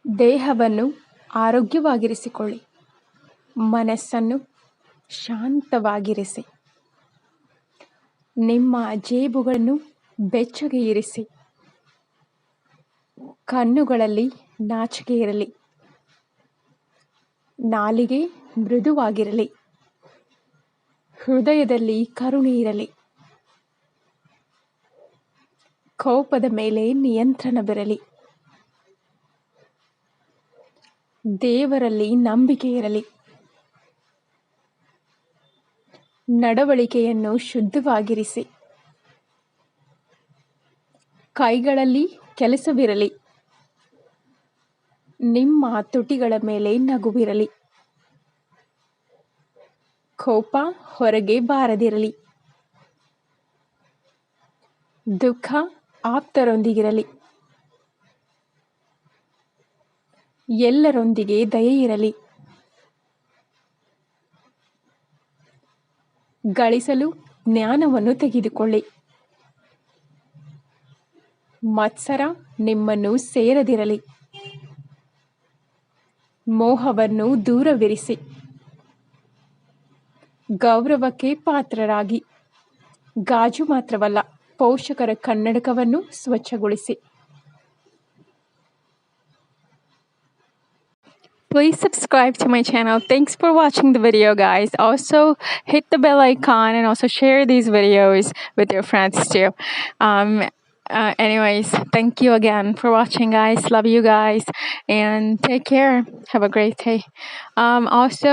ದೇಹವನ್ನು ಆರೋಗ್ಯವಾಗಿರಿಸಿಕೊಳ್ಳಿ, ಮನಸ್ಸನ್ನು ಶಾಂತವಾಗಿರಿಸಿ, ನಿಮ್ಮ ಜೇಬುಗಳನ್ನು ಬೆಚ್ಚಗೆ ಇರಿಸಿ, ಕಣ್ಣುಗಳಲ್ಲಿ ನಾಚಿಕೆ ಇರಲಿ, ನಾಲಿಗೆ ಮೃದುವಾಗಿರಲಿ, ಹೃದಯದಲ್ಲಿ ಕರುಣೆ ಇರಲಿ, ಕೋಪದ ಮೇಲೆ ನಿಯಂತ್ರಣವಿರಲಿ, ದೇವರಲ್ಲಿ ನಂಬಿಕೆ ಇರಲಿ, ನಡವಳಿಕೆಯನ್ನು ಶುದ್ಧವಾಗಿರಿಸಿ, ಕೈಗಳಲ್ಲಿ ಕೆಲಸವಿರಲಿ, ನಿಮ್ಮ ತುಟಿಗಳ ಮೇಲೆ ನಗುವಿರಲಿ, ಕೋಪ ಹೊರಗೆ ಬಾರದಿರಲಿ, ದುಃಖ ಆಪ್ತರೊಂದಿಗಿರಲಿ, ಎಲ್ಲರೊಂದಿಗೆ ದಯೆ ಇರಲಿ, ಗಳಿಸಲು ಜ್ಞಾನವನ್ನು ತೆಗೆದುಕೊಳ್ಳಿ, ಮತ್ಸರ ನಿಮ್ಮನ್ನು ಸೇರದಿರಲಿ, ಮೋಹವನ್ನು ದೂರವಿರಿಸಿ, ಗೌರವಕ್ಕೆ ಪಾತ್ರರಾಗಿ, ಗಾಜು ಮಾತ್ರವಲ್ಲ ಪೋಷಕರ ಕನ್ನಡಕವನ್ನು ಸ್ವಚ್ಛಗೊಳಿಸಿ. Please subscribe to my channel. Thanks for watching the video, guys. Also hit the bell icon and also share these videos with your friends too. Anyways, thank you again for watching, guys. Love you guys and take care. Have a great day. Also,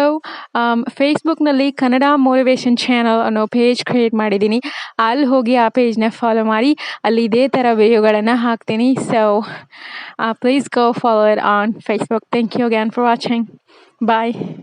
Facebook ನಲ್ಲಿ Kannada motivation channel ಅನ್ನೋ page create ಮಾಡಿದ್ದೀನಿ. ಅಲ್ಲಿ ಹೋಗಿ ಆ ಪೇಜ್ನ follow ಮಾಡಿ, ಅಲ್ಲಿ ಇದೇ ಥರ ವಿಡಿಯೋಗಳನ್ನು ಹಾಕ್ತೀನಿ. So please go follow it on Facebook. Thank you again for watching. Bye.